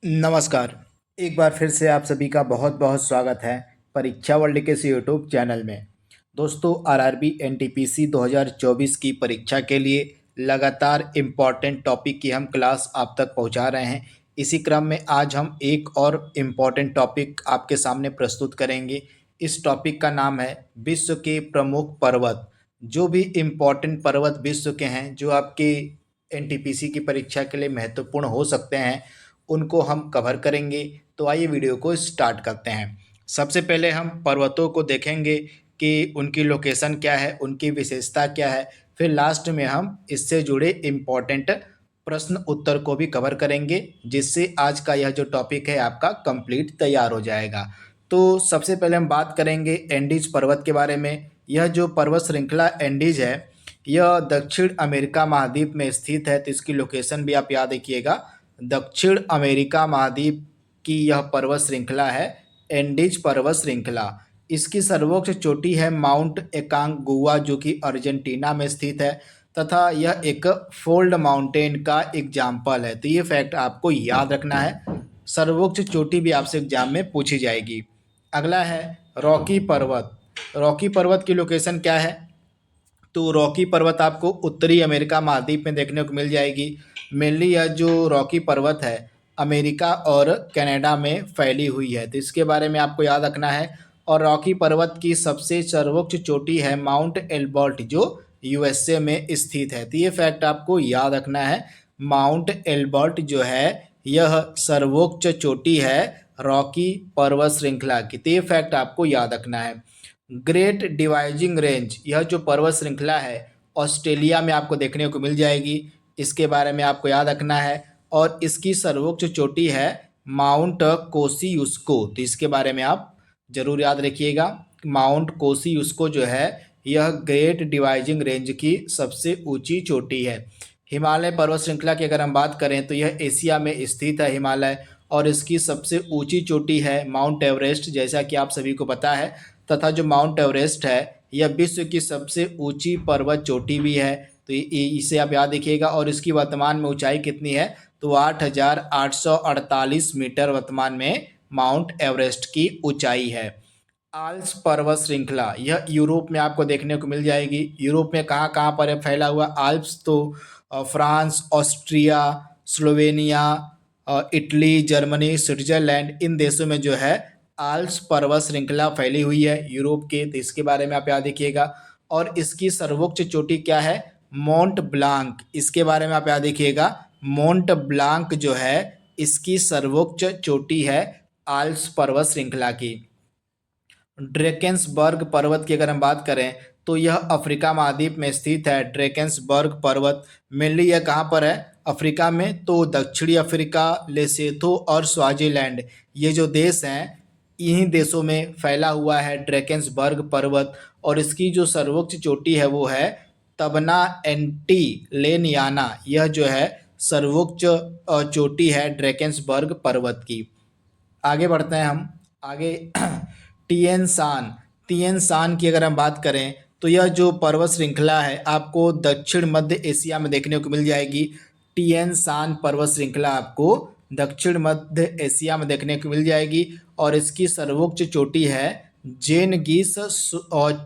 नमस्कार। एक बार फिर से आप सभी का बहुत बहुत स्वागत है परीक्षा वर्ल्ड के इस यूट्यूब चैनल में। दोस्तों, आरआरबी एनटीपीसी 2024 की परीक्षा के लिए लगातार इम्पॉर्टेंट टॉपिक की हम क्लास आप तक पहुंचा रहे हैं। इसी क्रम में आज हम एक और इम्पॉर्टेंट टॉपिक आपके सामने प्रस्तुत करेंगे। इस टॉपिक का नाम है विश्व के प्रमुख पर्वत। जो भी इम्पॉर्टेंट पर्वत विश्व के हैं जो आपके एनटीपीसी की परीक्षा के लिए महत्वपूर्ण हो सकते हैं, उनको हम कवर करेंगे। तो आइए वीडियो को स्टार्ट करते हैं। सबसे पहले हम पर्वतों को देखेंगे कि उनकी लोकेशन क्या है, उनकी विशेषता क्या है। फिर लास्ट में हम इससे जुड़े इम्पोर्टेंट प्रश्न उत्तर को भी कवर करेंगे, जिससे आज का यह जो टॉपिक है आपका कंप्लीट तैयार हो जाएगा। तो सबसे पहले हम बात करेंगे एंडीज पर्वत के बारे में। यह जो पर्वत श्रृंखला एंडीज है, यह दक्षिण अमेरिका महाद्वीप में स्थित है। तो इसकी लोकेशन भी आप याद रखिएगा। दक्षिण अमेरिका महाद्वीप की यह पर्वत श्रृंखला है एंडीज पर्वत श्रृंखला। इसकी सर्वोच्च चोटी है माउंट एकांगुआ, जो कि अर्जेंटीना में स्थित है, तथा यह एक फोल्ड माउंटेन का एग्जाम्पल है। तो ये फैक्ट आपको याद रखना है। सर्वोच्च चोटी भी आपसे एग्जाम में पूछी जाएगी। अगला है रॉकी पर्वत। रॉकी पर्वत की लोकेशन क्या है? तो रॉकी पर्वत आपको उत्तरी अमेरिका महाद्वीप में देखने को मिल जाएगी। मेनली यह जो रॉकी पर्वत है अमेरिका और कनाडा में फैली हुई है, तो इसके बारे में आपको याद रखना है। और रॉकी पर्वत की सबसे सर्वोच्च चोटी है माउंट एल्बर्ट, जो यूएसए में स्थित है। तो ये फैक्ट आपको याद रखना है। माउंट एल्बर्ट जो है यह सर्वोच्च चोटी है रॉकी पर्वत श्रृंखला की। तो ये फैक्ट आपको याद रखना है। ग्रेट डिवाइजिंग रेंज, यह जो पर्वत श्रृंखला है ऑस्ट्रेलिया में आपको देखने को मिल जाएगी। इसके बारे में आपको याद रखना है। और इसकी सर्वोच्च चोटी है माउंट कोसियुस्को। तो इसके बारे में आप जरूर याद रखिएगा। माउंट कोसियुस्को जो है यह ग्रेट डिवाइजिंग रेंज की सबसे ऊंची चोटी है। हिमालय पर्वत श्रृंखला की अगर हम बात करें तो यह एशिया में स्थित है हिमालय, और इसकी सबसे ऊंची चोटी है माउंट एवरेस्ट, जैसा कि आप सभी को पता है। तथा जो माउंट एवरेस्ट है यह विश्व की सबसे ऊंची पर्वत चोटी भी है। तो इसे आप याद रखिएगा। और इसकी वर्तमान में ऊंचाई कितनी है? तो 8,848 मीटर वर्तमान में माउंट एवरेस्ट की ऊंचाई है। आल्प्स पर्वत श्रृंखला, यह यूरोप में आपको देखने को मिल जाएगी। यूरोप में कहाँ कहाँ पर है फैला हुआ आल्प्स? तो France, Austria, Slovenia, Italy, Germany, Switzerland, इन देशों में जो है आल्प्स पर्वत श्रृंखला फैली हुई है यूरोप के। तो इसके बारे में आप याद रखिएगा। और इसकी सर्वोच्च चोटी क्या है? Mont Blanc. इसके बारे में आप याद रखिएगा। मोंट ब्लांक जो है इसकी सर्वोच्च चोटी है आल्प्स पर्वत श्रृंखला की। ड्रेकेंसबर्ग पर्वत की अगर हम बात करें तो यह अफ्रीका महाद्वीप में स्थित है। ड्रेकेंसबर्ग पर्वत मेनली यह कहाँ पर है? अफ्रीका में। तो दक्षिणी अफ्रीका, लेसोथो और स्वाजीलैंड, ये जो देश हैं इन्हीं देशों में फैला हुआ है ड्रेकेंसबर्ग पर्वत। और इसकी जो सर्वोच्च चोटी है वो है तबना एंटी लेनियाना। यह जो है सर्वोच्च चोटी है ड्रेकेंसबर्ग पर्वत की। आगे बढ़ते हैं हम। आगे टिएन शान। टिएन शान की अगर हम बात करें तो यह जो पर्वत श्रृंखला है आपको दक्षिण मध्य एशिया में देखने को मिल जाएगी। टिएन शान पर्वत श्रृंखला आपको दक्षिण मध्य एशिया में देखने को मिल जाएगी। और इसकी सर्वोच्च चोटी है जेनगिस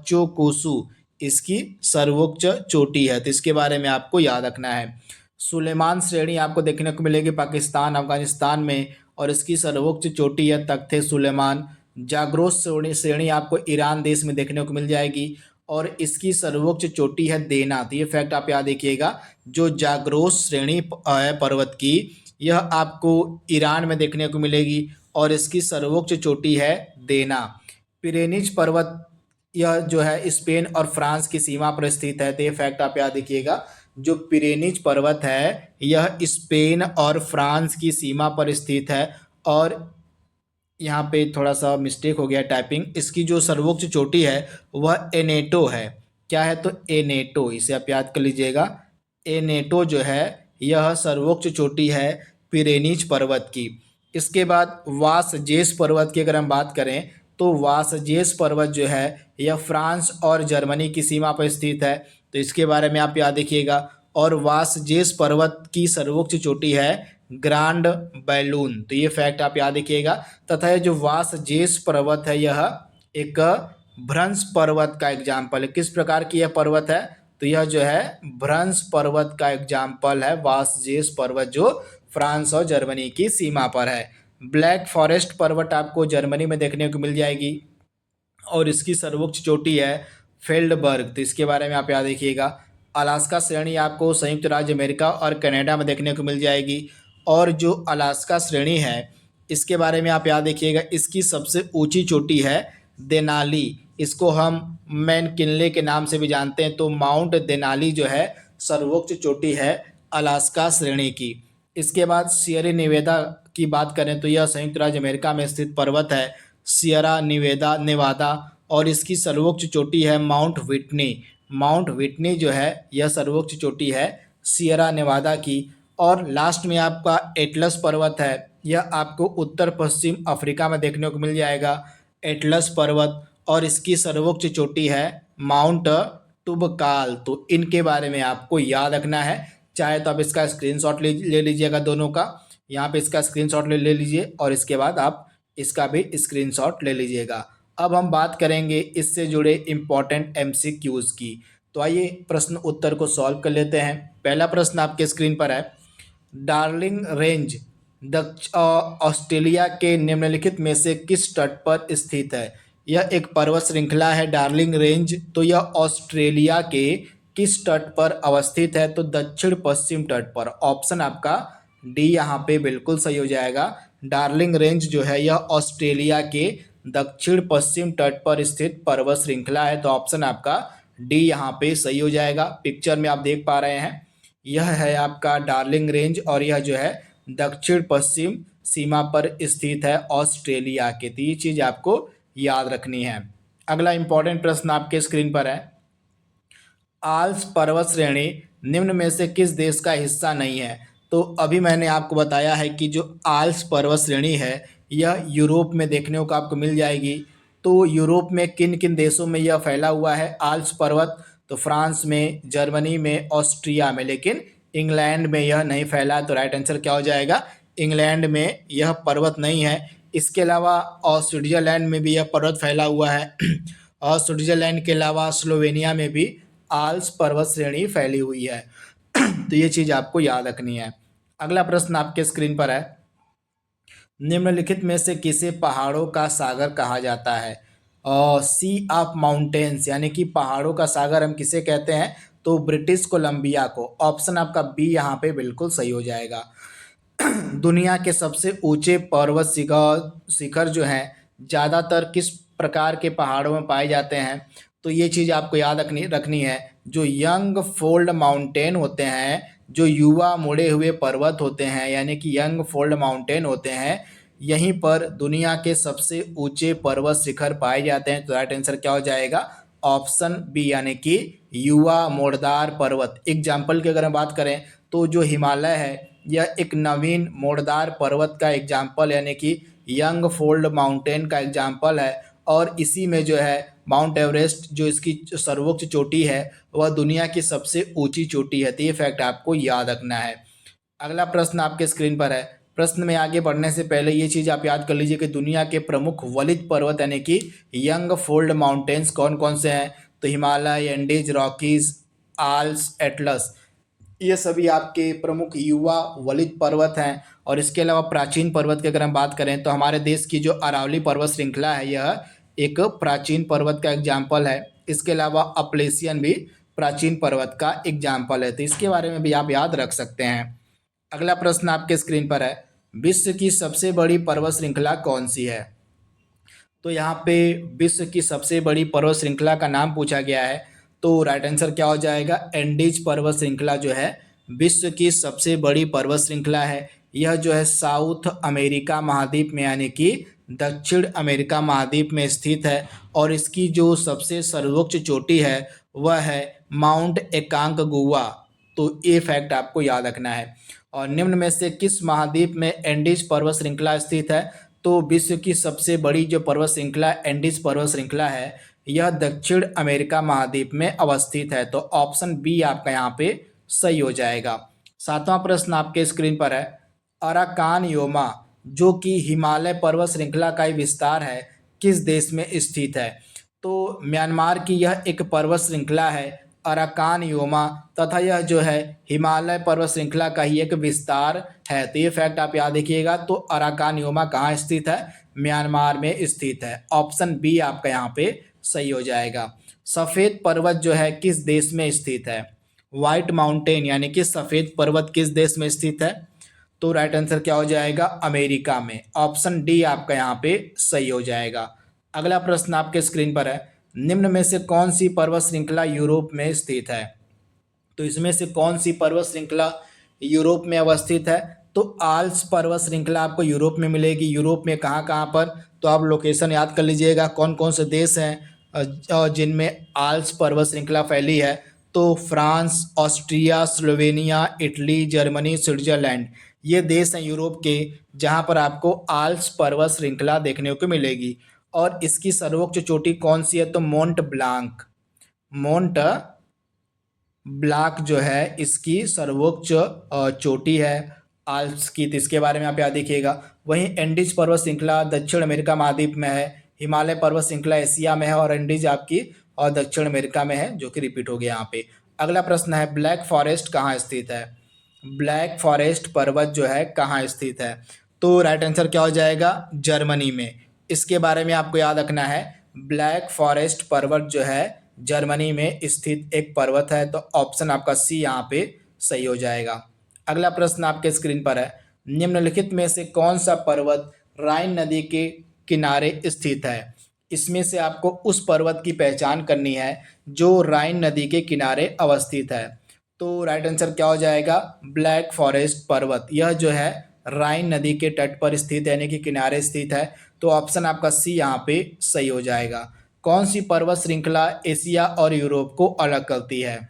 चोकुसु, इसकी सर्वोच्च चोटी है। तो इसके बारे में आपको याद रखना है। सुलेमान श्रेणी आपको देखने को मिलेगी पाकिस्तान, अफगानिस्तान में, और इसकी सर्वोच्च चोटी है तख्ते सुलेमान। जाग्रोस श्रेणी आपको ईरान देश में देखने को मिल जाएगी, और इसकी सर्वोच्च चोटी है देना। तो ये फैक्ट आप याद रखिएगा। जो जाग्रोस श्रेणी है पर्वत की, यह आपको ईरान में देखने को मिलेगी, और इसकी सर्वोच्च चोटी है देना। पिरेनीज पर्वत, यह जो है स्पेन और फ्रांस की सीमा पर स्थित है। तो ये फैक्ट आप याद रखिएगा। जो पिरेनीज पर्वत है यह स्पेन और फ्रांस की सीमा पर स्थित है। और यहाँ पे थोड़ा सा मिस्टेक हो गया टाइपिंग। इसकी जो सर्वोच्च चोटी है वह एनेटो है। क्या है? तो एनेटो, इसे आप याद कर लीजिएगा। एनेटो जो है यह सर्वोच्च चोटी है पिरेनीज पर्वत की। इसके बाद वासजेस पर्वत की अगर हम बात करें तो वासजेस पर्वत जो है यह फ्रांस और जर्मनी की सीमा पर स्थित है। तो इसके बारे में आप याद रखिएगा। और वासजेस पर्वत की सर्वोच्च चोटी है ग्रांड बैलून। तो ये फैक्ट आप याद रखिएगा। तथा ये जो वासजेस पर्वत है यह एक भ्रंश पर्वत का एग्जाम्पल है। किस प्रकार की यह पर्वत है? तो यह जो है भ्रंश पर्वत का एग्जाम्पल है, वासजेस पर्वत जो फ्रांस और जर्मनी की सीमा पर है। ब्लैक फॉरेस्ट पर्वत आपको जर्मनी में देखने को मिल जाएगी और इसकी सर्वोच्च चोटी है फेल्डबर्ग। तो इसके बारे में आप याद रखिएगा। अलास्का श्रेणी आपको संयुक्त राज्य अमेरिका और कनाडा में देखने को मिल जाएगी। और जो अलास्का श्रेणी है इसके बारे में आप याद रखिएगा, इसकी सबसे ऊंची चोटी है देनाली। इसको हम मैनकिनले के नाम से भी जानते हैं। तो माउंट देनाली जो है सर्वोच्च चोटी है अलास्का श्रेणी की। इसके बाद सियरा निवेदा की बात करें तो यह संयुक्त राज्य अमेरिका में स्थित पर्वत है, सियरा निवेदा नेवादा। और इसकी सर्वोच्च चोटी है माउंट विटनी। माउंट विटनी जो है यह सर्वोच्च चोटी है सियरा नेवादा की। और लास्ट में आपका एटलस पर्वत है, यह आपको उत्तर पश्चिम अफ्रीका में देखने को मिल जाएगा एटलस पर्वत। और इसकी सर्वोच्च चोटी है माउंट टुबकाल। तो इनके बारे में आपको याद रखना है। चाहे तो आप इसका स्क्रीनशॉट ले लीजिएगा दोनों का, यहाँ पे इसका स्क्रीनशॉट ले लीजिए और इसके बाद आप इसका भी स्क्रीनशॉट ले लीजिएगा। अब हम बात करेंगे इससे जुड़े इम्पोर्टेंट एमसीक्यूज की। तो आइए प्रश्न उत्तर को सॉल्व कर लेते हैं। पहला प्रश्न आपके स्क्रीन पर है, डार्लिंग रेंज ऑस्ट्रेलिया के निम्नलिखित में से किस तट पर स्थित है? यह एक पर्वत श्रृंखला है डार्लिंग रेंज। तो यह ऑस्ट्रेलिया के किस तट पर अवस्थित है? तो दक्षिण पश्चिम तट पर। ऑप्शन आपका डी यहाँ पे बिल्कुल सही हो जाएगा। डार्लिंग रेंज जो है यह ऑस्ट्रेलिया के दक्षिण पश्चिम तट पर स्थित पर्वत श्रृंखला है। तो ऑप्शन आपका डी यहाँ पे सही हो जाएगा। पिक्चर में आप देख पा रहे हैं, यह है आपका डार्लिंग रेंज और यह जो है दक्षिण पश्चिम सीमा पर स्थित है ऑस्ट्रेलिया के। तो ये चीज़ आपको याद रखनी है। अगला इंपॉर्टेंट प्रश्न आपके स्क्रीन पर है, आल्प्स पर्वत श्रेणी निम्न में से किस देश का हिस्सा नहीं है? तो अभी मैंने आपको बताया है कि जो आल्प्स पर्वत श्रेणी है यह यूरोप में देखने को आपको मिल जाएगी। तो यूरोप में किन किन देशों में यह फैला हुआ है आल्प्स पर्वत? तो फ्रांस में, जर्मनी में, ऑस्ट्रिया में, लेकिन इंग्लैंड में यह नहीं फैला। तो राइट आंसर क्या हो जाएगा? इंग्लैंड में यह पर्वत नहीं है। इसके अलावा स्विट्जरलैंड में भी यह पर्वत फैला हुआ है और स्विट्जरलैंड के अलावा स्लोवेनिया में भी आल्प्स पर्वत श्रेणी फैली हुई है। तो ये चीज़ आपको याद रखनी है। अगला प्रश्न आपके स्क्रीन पर है, निम्नलिखित में से किसे पहाड़ों का सागर कहा जाता है? और सी ऑफ माउंटेन्स यानी कि पहाड़ों का सागर हम किसे कहते हैं? तो ब्रिटिश कोलंबिया को। ऑप्शन आपका बी यहाँ पे बिल्कुल सही हो जाएगा। दुनिया के सबसे ऊंचे पर्वत शिखर जो हैं ज़्यादातर किस प्रकार के पहाड़ों में पाए जाते हैं? तो ये चीज़ आपको याद रखनी है। जो यंग फोल्ड माउंटेन होते हैं, जो युवा मुड़े हुए पर्वत होते हैं यानी कि यंग फोल्ड माउंटेन होते हैं, यहीं पर दुनिया के सबसे ऊंचे पर्वत शिखर पाए जाते हैं। तो राइट आंसर क्या हो जाएगा? ऑप्शन बी यानी कि युवा मोड़दार पर्वत। एग्जाम्पल की अगर हम बात करें तो जो हिमालय है यह एक नवीन मोड़दार पर्वत का एग्जाम्पल यानी कि यंग फोल्ड माउंटेन का एग्जाम्पल है। और इसी में जो है माउंट एवरेस्ट जो इसकी सर्वोच्च चोटी है वह दुनिया की सबसे ऊंची चोटी है। तो ये फैक्ट आपको याद रखना है। अगला प्रश्न आपके स्क्रीन पर है। प्रश्न में आगे बढ़ने से पहले ये चीज़ आप याद कर लीजिए कि दुनिया के प्रमुख वलित पर्वत यानी कि यंग फोल्ड माउंटेन्स कौन कौन से हैं? तो Himalaya, Andes, Rockies, Alps, Atlas, ये सभी आपके प्रमुख युवा वलित पर्वत हैं। और इसके अलावा प्राचीन पर्वत की अगर हम बात करें तो हमारे देश की जो अरावली पर्वत श्रृंखला है यह एक प्राचीन पर्वत का एग्जाम्पल है। इसके अलावा अपलेशियन भी प्राचीन पर्वत का एग्जाम्पल है। तो इसके बारे में भी आप याद रख सकते हैं। अगला प्रश्न आपके स्क्रीन पर है, विश्व की सबसे बड़ी पर्वत श्रृंखला कौन सी है? तो यहाँ पे विश्व की सबसे बड़ी पर्वत श्रृंखला का नाम पूछा गया है। तो राइट आंसर क्या हो जाएगा? एंडीज पर्वत श्रृंखला जो है विश्व की सबसे बड़ी पर्वत श्रृंखला है। यह जो है साउथ अमेरिका महाद्वीप में यानी कि दक्षिण अमेरिका महाद्वीप में स्थित है। और इसकी जो सबसे सर्वोच्च चोटी है वह है माउंट एकांकगुआ। तो ये फैक्ट आपको याद रखना है। और निम्न में से किस महाद्वीप में एंडीज पर्वत श्रृंखला स्थित है? तो विश्व की सबसे बड़ी जो पर्वत श्रृंखला एंडीज पर्वत श्रृंखला है यह दक्षिण अमेरिका महाद्वीप में अवस्थित है। तो ऑप्शन बी आपका यहाँ पे सही हो जाएगा। सातवां प्रश्न आपके स्क्रीन पर है, अराकानयोमा जो कि हिमालय पर्वत श्रृंखला का ही विस्तार है, किस देश में स्थित है? तो म्यांमार की यह एक पर्वत श्रृंखला है अराकानयोमा, तथा यह जो है हिमालय पर्वत श्रृंखला का ही एक विस्तार है। तो ये फैक्ट आप याद रखिएगा। तो अराकानयोमा कहाँ स्थित है? म्यांमार में स्थित है। ऑप्शन बी आपका यहाँ पे सही हो जाएगा। सफ़ेद पर्वत जो है किस देश में स्थित है? व्हाइट माउंटेन यानी कि सफ़ेद पर्वत किस देश में स्थित है? तो राइट आंसर क्या हो जाएगा? अमेरिका में। ऑप्शन डी आपका यहाँ पे सही हो जाएगा। अगला प्रश्न आपके स्क्रीन पर है, निम्न में से कौन सी पर्वत श्रृंखला यूरोप में स्थित है? तो इसमें से कौन सी पर्वत श्रृंखला यूरोप में अवस्थित है? तो आल्प्स पर्वत श्रृंखला आपको यूरोप में मिलेगी। यूरोप में कहाँ कहाँ पर? तो आप लोकेशन याद कर लीजिएगा, कौन कौन से देश हैं जिनमें आल्प्स पर्वत श्रृंखला फैली है। तो France, Austria, Slovenia, Italy, Germany, Switzerland, ये देश हैं यूरोप के जहाँ पर आपको आल्प्स पर्वत श्रृंखला देखने को मिलेगी। और इसकी सर्वोच्च चोटी कौन सी है? तो मोंट ब्लांक, मोंट ब्लाक जो है इसकी सर्वोच्च चोटी है आल्प्स की। तो इसके बारे में आप याद रखिएगा। वहीं एंडीज पर्वत श्रृंखला दक्षिण अमेरिका महाद्वीप में है। हिमालय पर्वत श्रृंखला एशिया में है और एंडीज आपकी और दक्षिण अमेरिका में है, जो कि रिपीट हो गया यहाँ पे। अगला प्रश्न है, ब्लैक फॉरेस्ट कहाँ स्थित है? ब्लैक फॉरेस्ट पर्वत जो है कहाँ स्थित है? तो राइट आंसर क्या हो जाएगा? जर्मनी में। इसके बारे में आपको याद रखना है, ब्लैक फॉरेस्ट पर्वत जो है जर्मनी में स्थित एक पर्वत है। तो ऑप्शन आपका सी यहाँ पे सही हो जाएगा। अगला प्रश्न आपके स्क्रीन पर है, निम्नलिखित में से कौन सा पर्वत राइन नदी के किनारे स्थित है? इसमें से आपको उस पर्वत की पहचान करनी है जो राइन नदी के किनारे अवस्थित है। तो राइट आंसर क्या हो जाएगा? ब्लैक फॉरेस्ट पर्वत। यह जो है राइन नदी के तट पर स्थित यानी कि किनारे स्थित है। तो ऑप्शन आपका सी यहाँ पे सही हो जाएगा। कौन सी पर्वत श्रृंखला एशिया और यूरोप को अलग करती है?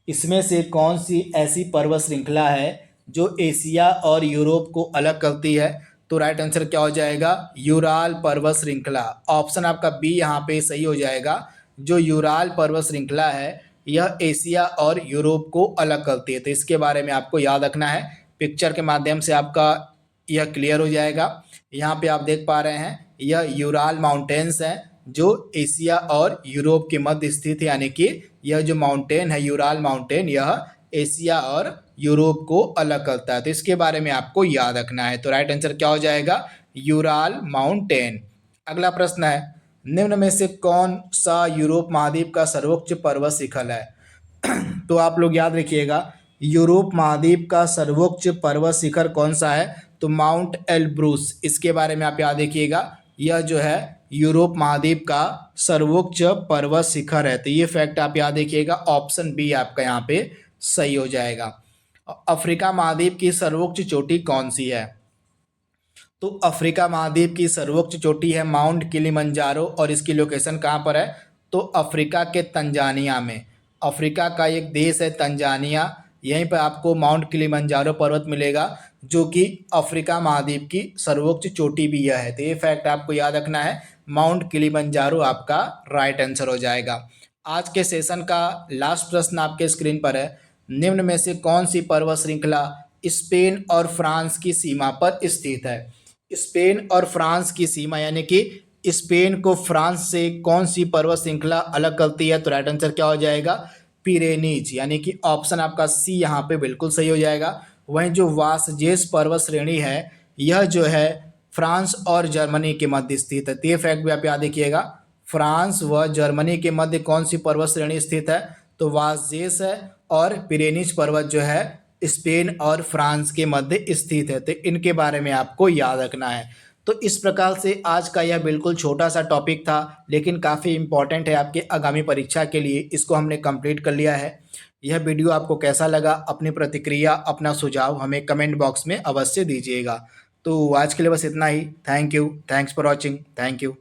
इसमें से कौन सी ऐसी पर्वत श्रृंखला है जो एशिया और यूरोप को अलग करती है? तो राइट आंसर क्या हो जाएगा? यूराल पर्वत श्रृंखला। ऑप्शन आपका बी यहाँ पे सही हो जाएगा। जो यूराल पर्वत श्रृंखला है यह एशिया और यूरोप को अलग करती है। तो इसके बारे में आपको याद रखना है। पिक्चर के माध्यम से आपका यह क्लियर हो जाएगा। यहाँ पे आप देख पा रहे हैं यह यूराल माउंटेन्स हैं जो एशिया और यूरोप के मध्य स्थित है, यानी कि यह जो माउंटेन है यूराल माउंटेन यह एशिया और यूरोप को अलग करता है। तो इसके बारे में आपको याद रखना है। तो राइट आंसर क्या हो जाएगा? Ural mountain. अगला प्रश्न है, निम्न में से कौन सा यूरोप महाद्वीप का सर्वोच्च पर्वत शिखर है? तो आप लोग याद रखिएगा, यूरोप महाद्वीप का सर्वोच्च पर्वत शिखर कौन सा है? तो माउंट एल्ब्रूस। इसके बारे में आप याद रखिएगा, यह जो है यूरोप महाद्वीप का सर्वोच्च पर्वत शिखर है। तो ये फैक्ट आप याद रखिएगा। ऑप्शन बी आपका यहाँ पे सही हो जाएगा। अफ्रीका महाद्वीप की सर्वोच्च चोटी कौन सी है? तो अफ्रीका महाद्वीप की सर्वोच्च चोटी है माउंट किलिमंजारो। और इसकी लोकेशन कहाँ पर है? तो अफ्रीका के तंजानिया में। अफ्रीका का एक देश है तंजानिया, यहीं पर आपको माउंट किलिमंजारो पर्वत मिलेगा जो कि अफ्रीका महाद्वीप की सर्वोच्च चोटी भी यह है। तो ये फैक्ट आपको याद रखना है। माउंट किलिमंजारो आपका राइट आंसर हो जाएगा। आज के सेशन का लास्ट प्रश्न आपके स्क्रीन पर है, निम्न में से कौन सी पर्वत श्रृंखला स्पेन और फ्रांस की सीमा पर स्थित है? स्पेन और फ्रांस की सीमा यानी कि स्पेन को फ्रांस से कौन सी पर्वत श्रृंखला अलग करती है? तो राइट आंसर क्या हो जाएगा? पिरेनीज, यानी कि ऑप्शन आपका सी यहाँ पे बिल्कुल सही हो जाएगा। वहीं जो वासजेस पर्वत श्रेणी है यह जो है फ्रांस और जर्मनी के मध्य स्थित है। तो ये फैक्ट भी आप याद रखिएगा, फ्रांस व जर्मनी के मध्य कौन सी पर्वत श्रेणी स्थित है? तो वासजेस है। और पिरेनीज पर्वत जो है स्पेन और फ्रांस के मध्य स्थित है। तो इनके बारे में आपको याद रखना है। तो इस प्रकार से आज का यह बिल्कुल छोटा सा टॉपिक था, लेकिन काफ़ी इम्पॉर्टेंट है आपके आगामी परीक्षा के लिए। इसको हमने कंप्लीट कर लिया है। यह वीडियो आपको कैसा लगा? अपनी प्रतिक्रिया, अपना सुझाव हमें कमेंट बॉक्स में अवश्य दीजिएगा। तो आज के लिए बस इतना ही। Thank you, thanks for watching, thank you.